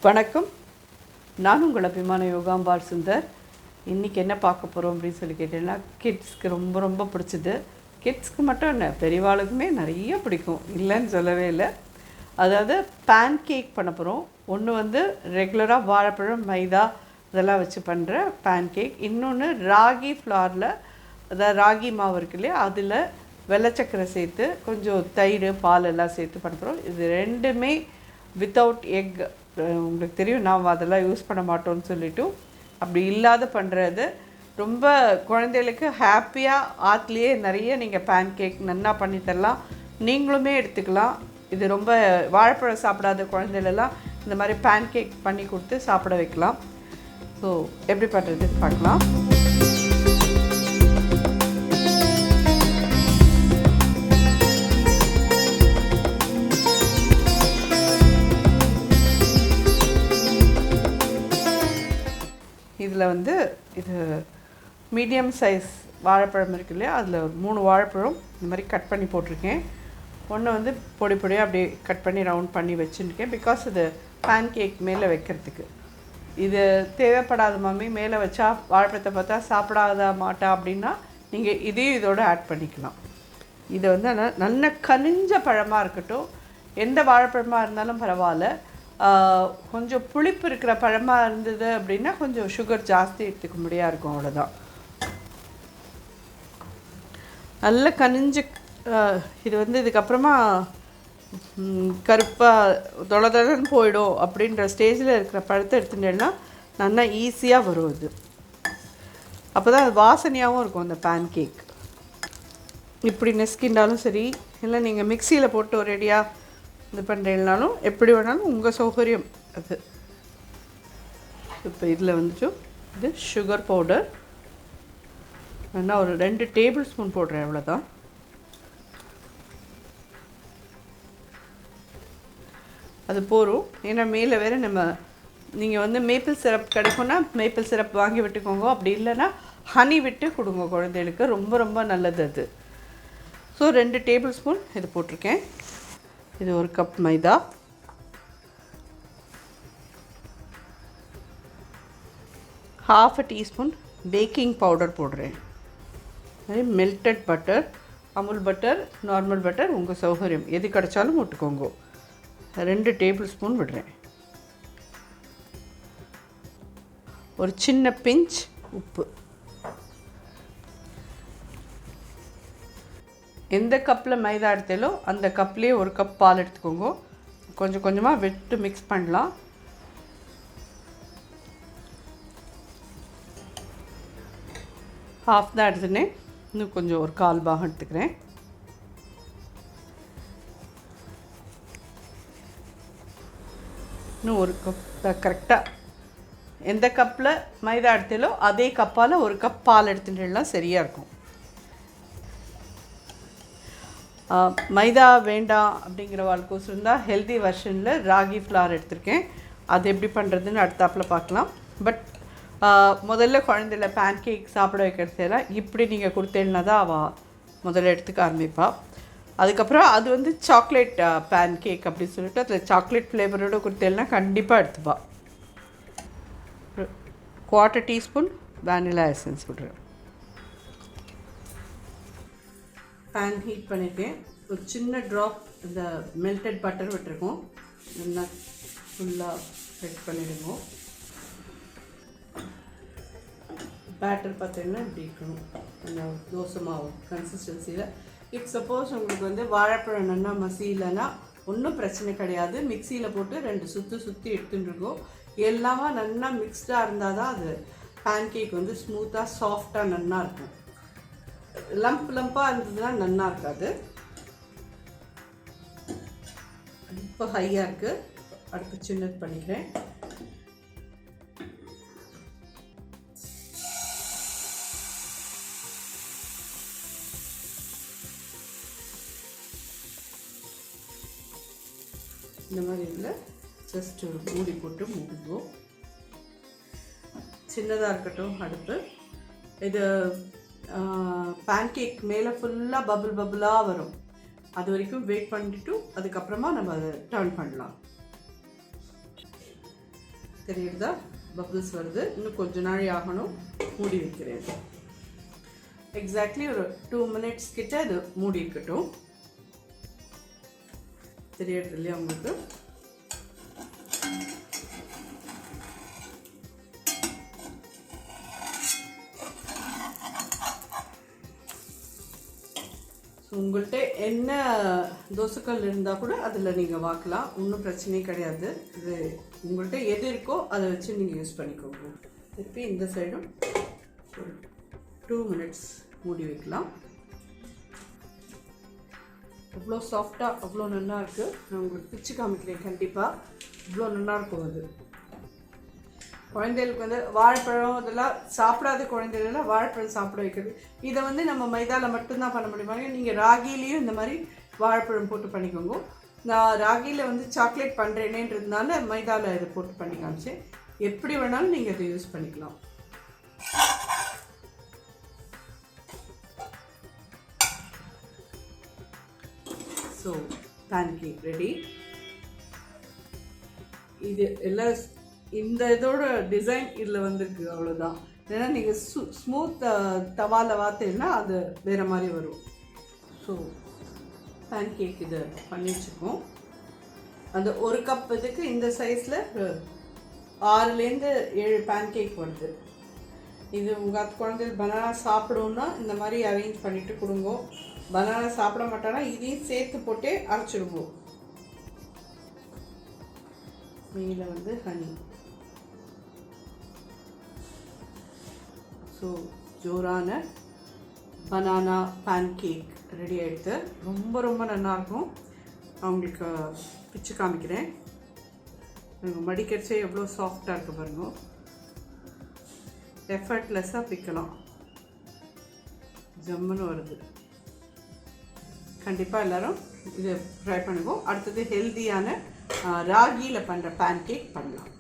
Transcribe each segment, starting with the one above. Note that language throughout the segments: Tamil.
வணக்கம், நான் உங்கள் அபிமான யோகாம்பால் சுந்தர். இன்றைக்கி என்ன பார்க்க போகிறோம் அப்படின்னு சொல்லி கேட்டீங்கன்னா, கிட்ஸ்க்கு ரொம்ப ரொம்ப பிடிச்சது. கிட்ஸ்க்கு மட்டும் என்ன, பெரியவாளுக்குமே நிறைய பிடிக்கும், இல்லைன்னு சொல்லவே இல்லை. அதாவது பேன்கேக் பண்ண போகிறோம். ஒன்று வந்து ரெகுலராக வாழைப்பழம், மைதா இதெல்லாம் வச்சு பண்ணுற பேன்கேக். இன்னொன்று ராகி ஃப்ளாரில், அதாவது ராகி மாவு இருக்கு இல்லையா, அதில் வெள்ளைச்சக்கரை சேர்த்து கொஞ்சம் தயிர் பால் எல்லாம் சேர்த்து பண்ண போகிறோம். இது ரெண்டுமே வித்தவுட் எக். உங்களுக்கு தெரியும், நாம் அதெல்லாம் யூஸ் பண்ண மாட்டோம்னு சொல்லிவிட்டு அப்படி இல்லாத பண்ணுறது. ரொம்ப குழந்தைகளுக்கு ஹாப்பியாக ஆற்றுலேயே நிறைய நீங்கள் பேன்கேக் நல்லா பண்ணி தரலாம், நீங்களுமே எடுத்துக்கலாம். இது ரொம்ப வாழைப்பழம் சாப்பிடாத குழந்தைகளெல்லாம் இந்த மாதிரி பேன்கேக் பண்ணி கொடுத்து சாப்பிட வைக்கலாம். ஸோ எப்படி பண்ணுறதுன்னு பார்க்கலாம். இதில் வந்து இது மீடியம் சைஸ் வாழைப்பழம் இருக்கு இல்லையா, அதில் ஒரு 3 வாழைப்பழம் இந்த மாதிரி கட் பண்ணி போட்டிருக்கேன். ஒன்று வந்து பொடி பொடியாக அப்படியே கட் பண்ணி ரவுண்ட் பண்ணி வச்சுருக்கேன், பிகாஸ் இது பேன்கேக் மேலே வைக்கிறதுக்கு. இது தேவைப்படாத மம்மி மேலே வச்சா வாழைப்பழத்தை பார்த்தா சாப்பிடாத மாட்டா அப்படின்னா நீங்கள் இதையும் இதோடு ஆட் பண்ணிக்கலாம். இதை வந்து நல்ல கனிஞ்ச பழமாக இருக்கட்டும், எந்த வாழைப்பழமாக இருந்தாலும் பரவாயில்ல. கொஞ்சம் புளிப்பு இருக்கிற பழமாக இருந்தது அப்படின்னா கொஞ்சம் சுகர் ஜாஸ்தி எடுத்துக்க முடியாது இருக்கும், அவ்வளோதான். நல்ல கனிஞ்சு இது வந்து இதுக்கப்புறமா கருப்பாக தொலைன்னு போயிடும் அப்படின்ற ஸ்டேஜில் இருக்கிற பழத்தை எடுத்துட்டேன்னா நல்லா ஈஸியாக வரும். இது அப்போ தான் அது வாசனையாகவும் இருக்கும் அந்த பேன்கேக். இப்படி நெஸ்கின்றாலும் சரி, இல்லை நீங்கள் மிக்சியில் போட்டு ஒரு ரெடியாக இது பண்ணுறீங்கனாலும் எப்படி வேணாலும் உங்கள் சௌகரியம் அது. இப்போ இதில் வந்துட்டு இது சுகர் பவுடர் நான் ஒரு 2 டேபிள் ஸ்பூன் போடுறேன், அவ்வளோதான். அது போரும். ஏன்னா மேலே வேறு நீங்கள் வந்து மேப்பிள் சிரப் கிடைக்கும்னா மேப்பிள் சிரப் வாங்கி விட்டுக்கோங்க, அப்படி இல்லைன்னா ஹனி விட்டு கொடுங்க குழந்தைகளுக்கு, ரொம்ப ரொம்ப நல்லது அது. ஸோ 2 டேபிள் ஸ்பூன் இது போட்டிருக்கேன். இது 1 கப் மைதா, ½ டீஸ்பூன் பேக்கிங் பவுடர் போடுறேன். அதே melted butter, Amul butter, normal butter, உங்கள் சௌகரியம் எது கிடைச்சாலும் விட்டுக்கோங்க. 2 டேபிள் ஸ்பூன் விடுறேன். ஒரு சின்ன பிஞ்ச் உப்பு. எந்த கப்பில் மைதா எடுத்தாலோ அந்த கப்லேயே 1 கப் பால் எடுத்துக்கோங்க. கொஞ்சம் கொஞ்சமாக விட்டு மிக்ஸ் பண்ணலாம். ½ தான் எடுத்துனேன், இன்னும் கொஞ்சம் ஒரு 1/4 பாகம் எடுத்துக்கிறேன். இன்னும் 1 கப் கரெக்டாக எந்த கப்பில் மைதா எடுத்தாலோ அதே கப்பால் 1 கப் பால் எடுத்துட்டுலாம் சரியாக இருக்கும். மைதா வேண்டாம் அப்படிங்கிற வாழ்க்கோசரம் தான் ஹெல்தி வெர்ஷனில் ராகி ஃப்ளார் எடுத்திருக்கேன். அது எப்படி பண்ணுறதுன்னு அடுத்தாப்பில் பார்க்கலாம். பட் முதல்ல குழந்தைல பேன்கேக் சாப்பிட வைக்கிறதெல்லாம் இப்படி நீங்கள் கொடுத்தேன்னா தான் அவள் முதல்ல எடுத்துக்க ஆரம்பிப்பாள். அதுக்கப்புறம் அது வந்து சாக்லேட் பேன்கேக் அப்படின்னு சொல்லிட்டு அதில் சாக்லேட் ஃப்ளேவரோடு கொடுத்தேன்னா கண்டிப்பாக எடுத்துப்பாள். 1/4 டீஸ்பூன் வேனிலா எசன்ஸ் விடுறேன். பேன் ஹீட் பண்ணியிருக்கேன். ஒரு சின்ன ட்ராப் இந்த மெல்டட் பட்டர் விட்டுருக்கோம். நல்லா ஃபுல்லாக ஹெட் பண்ணிவிடுவோம். பேட்டர் பார்த்தீங்கன்னா இப்படி இருக்கணும், அந்த தோசை மாவு கன்சிஸ்டன்சியில். இப் சப்போஸ் உங்களுக்கு வந்து வாழைப்பழம் நல்லா மசியலைன்னா ஒன்றும் பிரச்சனை கிடையாது. மிக்சியில் போட்டு 2 சுற்றி எடுத்துகிட்டு இருக்கோம். எல்லாமே நல்லா மிக்ஸ்டாக இருந்தால் தான் அது பேன்கேக் வந்து ஸ்மூத்தாக சாஃப்டாக நல்லா இருக்கும். லம்பாக இருந்ததுன்னா நல்லா இருக்காது. இப்போ ஹையாக இருக்குது, அடுத்து சின்னது பண்ணிக்கிறேன். இந்த மாதிரி இதில் ஜஸ்ட் ஒரு மூடி போட்டு மூடிடுவோம். சின்னதாக இருக்கட்டும் அடுப்பு. இது பேன்கேக் மேலே ஃபுல்லாக பபுளாக வரும், அது வரைக்கும் வெயிட் பண்ணிவிட்டு அதுக்கப்புறமா நம்ம அதை டர்ன் பண்ணலாம். தெரியுறதா? பபிள்ஸ் வருது. இன்னும் கொஞ்ச நாள் ஆகணும். மூடி வைக்கிறேன். எக்ஸாக்ட்லி ஒரு 2 minutes கிட்ட அது மூடி இருக்கட்டும். தெரியுது இல்லையா உங்களுக்கு? உங்கள்கிட்ட என்ன தோசைக்கல் இருந்தால் கூட அதில் நீங்கள் வாக்கலாம். ஒன்றும் பிரச்சனையே கிடையாது. இது உங்கள்கிட்ட எது இருக்கோ அதை வச்சு நீங்கள் யூஸ் பண்ணிக்கோங்க. திருப்பி இந்த சைடும் ஒரு 2 minutes மூடி வைக்கலாம். அவ்வளோ சாஃப்டாக அவ்வளோ நல்லா இருக்குது. நான் உங்களுக்கு பிச்சு காமிக்கிறேன். கண்டிப்பாக இவ்வளோ நல்லா இருக்கும். அது குழந்தைகளுக்கு வந்து வாழைப்பழம் இதெல்லாம் சாப்பிடாத குழந்தைகளெல்லாம் வாழைப்பழம் சாப்பிட வைக்கிறது. இதை வந்து நம்ம மைதாவில் மட்டும்தான் பண்ண முடியுமாங்க. நீங்கள் ராகிலையும் இந்த மாதிரி வாழைப்பழம் போட்டு பண்ணிக்கோங்க. நான் ராகியில் வந்து சாக்லேட் பண்ணுறேனேன்றதுனால மைதாவில் இதை போட்டு பண்ணி காமிச்சேன். எப்படி வேணாலும் நீங்கள் இதை யூஸ் பண்ணிக்கலாம். So pancake ready. இது எல்லாம் இந்த இதோட டிசைன் இதில் வந்துருக்கு. அவ்வளோதான். ஏன்னா நீங்கள் ஸ்மூத் தவாவில் வார்த்தீங்கன்னா அது வேறு மாதிரி வரும். ஸோ பேன்கேக் இதை பண்ணி வச்சுக்கோம். அந்த 1 கப் இதுக்கு இந்த சைஸில் 6லேருந்து 7 பேன்கேக் வருது. இது உங்கள் குழந்தைகள் பனானா சாப்பிடுன்னா இந்த மாதிரி அரேஞ்ச் பண்ணிவிட்டு கொடுங்க. பனானா சாப்பிட மாட்டானா இதையும் சேர்த்து போட்டே அரைச்சிடுவோம். மேலே வந்து ஹனி. ஸோ ஜோரான பனானா பேன்கேக் ரெடி ஆகிடுது. ரொம்ப ரொம்ப நல்லாயிருக்கும். அவங்களுக்கு பிச்சு காமிக்கிறேன். மடிக்கடிச்சே எவ்வளோ சாஃப்டாக இருக்குது பாருங்க. எஃபர்ட்லெஸ்ஸாக பிக்கலாம். ஜம்முன்னு வருது. கண்டிப்பாக எல்லோரும் இதை ட்ரை பண்ணுவோம். அடுத்தது ஹெல்த்தியான ராகியில் பண்ணுற பேன்கேக் பண்ணலாம்.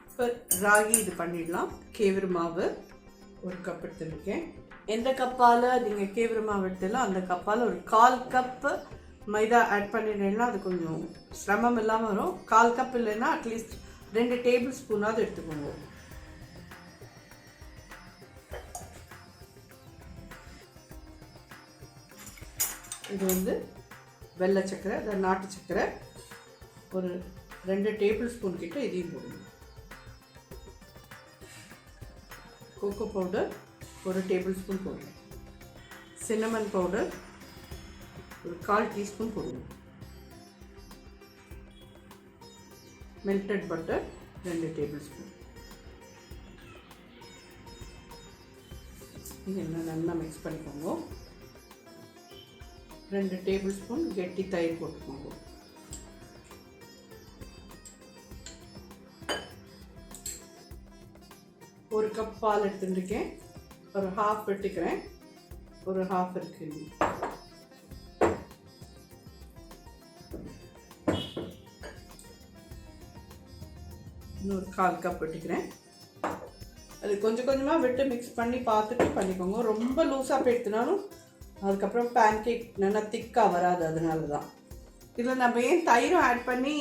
இப்போ ராகி இது பண்ணிடலாம். கேவரு மாவு 1 கப் எடுத்துருக்கேன். எந்த கப்பால் நீங்கள் கேவரு மாவு எடுத்துடலாம் அந்த கப்பால் ஒரு 1/4 கப்பு மைதா ஆட் பண்ணிட்டீங்கன்னா அது கொஞ்சம் சிரமம் இல்லாமல் வரும். 1/4 கப் இல்லைன்னா அட்லீஸ்ட் 2 டேபிள் ஸ்பூனாவது எடுத்துக்கோங்க. இது வந்து வெள்ளை சர்க்கரை, நாட்டு சர்க்கரை ஒரு 2 டேபிள் ஸ்பூன் கிட்ட இதையும் போடணும். கோகோ பவுடர் 1 டேபிள் ஸ்பூன் போடணும். சின்னமன் பவுடர் ஒரு 1/4 டீஸ்பூன் போடணும். Melted butter 2 table spoon. இது நல்லா மிக்ஸ் பண்ணிக்கோங்க. 2 டேபிள் ஸ்பூன் கெட்டி தயிர் போட்டுக்கோங்க. ஒரு கப் பால் எடுத்துருக்கேன். ஒரு ஹாஃப் எடுத்துக்கிறேன். ஒரு ஹாஃப் இருக்கு. இன்னொரு 1/4 கப் எடுத்துக்கிறேன். அது கொஞ்சம் கொஞ்சமாக விட்டு மிக்ஸ் பண்ணி பார்த்துட்டு பண்ணிக்கோங்க. ரொம்ப லூஸாக போயிடுத்துனாலும் அதுக்கப்புறம் பேன்கேக் நல்லா திக்காக வராது. அதனால தான் இதில் நம்ம ஏன் தயிரும் ஆட் பண்ணி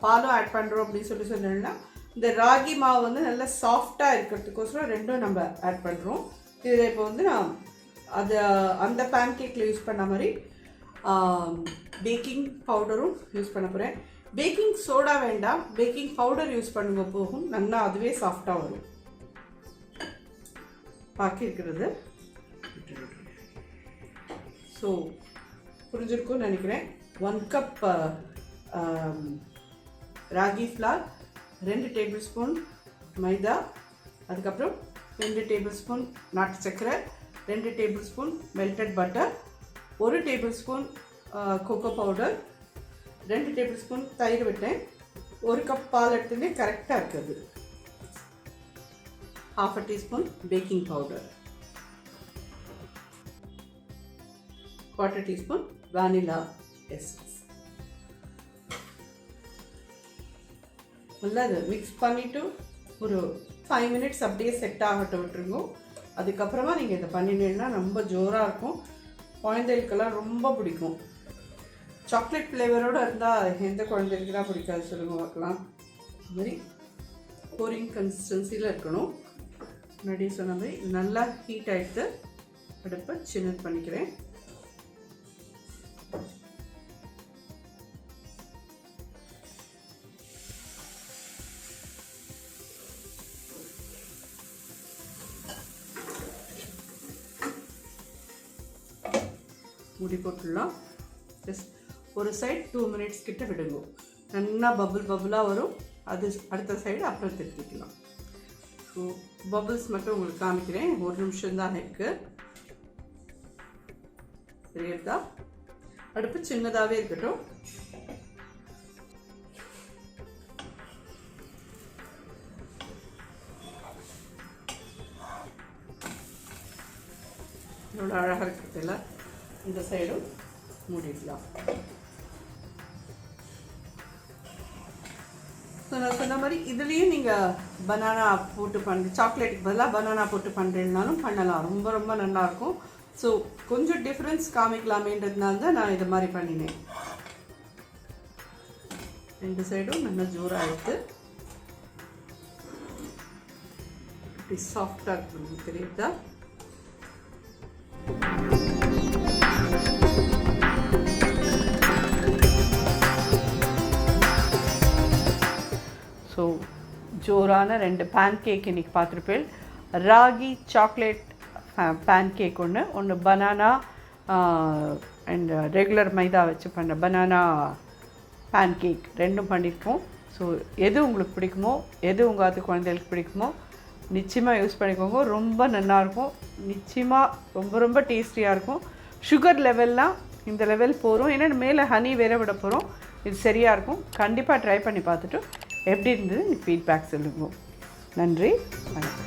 பாலும் ஆட் பண்ணுறோம் அப்படின்னு சொன்னோம்னா இந்த ராகி மாவு வந்து நல்லா சாஃப்டாக இருக்கிறதுக்கோசரம் ரெண்டும் நம்ம ஆட் பண்ணுறோம். இதில் இப்போ வந்து நான் அது அந்த பேன்கேக்கில் யூஸ் பண்ண மாதிரி பேக்கிங் பவுடரும் யூஸ் பண்ண போகிறேன். பேக்கிங் சோடா வேண்டாம், பேக்கிங் பவுடர் யூஸ் பண்ணுங்க போகும். நல்லா அதுவே சாஃப்டாக வரும். பாக்கி இருக்கிறது ஸோ புரிஞ்சிருக்கும்னு நினைக்கிறேன். 1 cup ragi flour, 2 tablespoon maida, அதுக்கப்புறம் 2 டேபிள் ஸ்பூன் நாட்டு சர்க்கரை, 2 tablespoon melted butter, 1 tablespoon cocoa powder, 2 tablespoon தயிர் விட்டேன். 1 கப் பால் எடுத்துகிட்டே கரெக்டாக இருக்குது. 1/2 teaspoon baking powder, 1/4 teaspoon vanilla essence. நல்லா அது மிக்ஸ் பண்ணிவிட்டு ஒரு 5 minutes அப்படியே செட் ஆகட்டும் விட்டுருங்க. அதுக்கப்புறமா நீங்கள் இதை பண்ணினீங்கன்னா ரொம்ப ஜோராக இருக்கும். குழந்தைகளுக்கெல்லாம் ரொம்ப பிடிக்கும். சாக்லேட் ஃப்ளேவரோடு இருந்தால் எந்த குழந்தைகளுக்கு தான் பிடிக்காது சொல்லுங்க பார்க்கலாம். மாதிரி போரிங் கன்சிஸ்டன்சியில் இருக்கணும். முன்னாடி சொன்ன மாதிரி நல்லா ஹீட் ஆகிட்டு அடுப்பை சின்னது பண்ணிக்கிறேன். மூடி போட்டுடலாம். ஜஸ்ட் ஒரு சைட் 2 minutes கிட்ட விடுங்க. நல்லா பபுளாக வரும். அது அடுத்த சைடு அப்புறம் திருப்பிக்கலாம். ஸோ பபுள்ஸ் மட்டும் உங்களுக்கு காமிக்கிறேன். 1 நிமிஷம் தான் இருக்குது. சரியா? அடுப்பு சின்னதாகவே இருக்கட்டும். இவ்வளோ அழகாக இருக்கிறதுல இந்த சைடும் மூடிடலாம். ஸோ நான் சொன்ன மாதிரி இதுலேயும் நீங்கள் பனானா போட்டு சாக்லேட்டுக்கு பதிலாக பனானா போட்டு பண்ணுறதுனாலும் பண்ணலாம். ரொம்ப ரொம்ப நல்லாயிருக்கும். ஸோ கொஞ்சம் டிஃப்ரென்ஸ் காமிக்கலாமேன்றதுனால தான் நான் இது மாதிரி பண்ணினேன். 2 சைடும் நல்லா ஜோராக எடுத்து இப்படி சாஃப்டாக இருக்கணும். தெரியுதா? ஸோ ஜோரான 2 பேன்கேக் இன்றைக்கி பார்த்துருப்பேன். ராகி சாக்லேட் பேன்கேக் ஒன்று பனானா அண்ட் ரெகுலர் மைதா வச்சு பண்ண பனானா பேன்கேக் ரெண்டும் பண்ணியிருக்கோம். ஸோ எது உங்களுக்கு பிடிக்குமோ, எது உங்கள் அது குழந்தைகளுக்கு பிடிக்குமோ நிச்சயமாக யூஸ் பண்ணிக்கோங்க. ரொம்ப நல்லாயிருக்கும். நிச்சயமாக ரொம்ப ரொம்ப டேஸ்டியாக இருக்கும். சுகர் லெவல்லாம் இந்த லெவல் போகிறோம். ஏன்னா மேலே ஹனி வேற விட போகிறோம். இது சரியாக இருக்கும். கண்டிப்பாக ட்ரை பண்ணி பார்த்துட்டு எப்படி இருந்தது ஃபீட்பேக் சொல்லுங்க. நன்றி, வணக்கம்.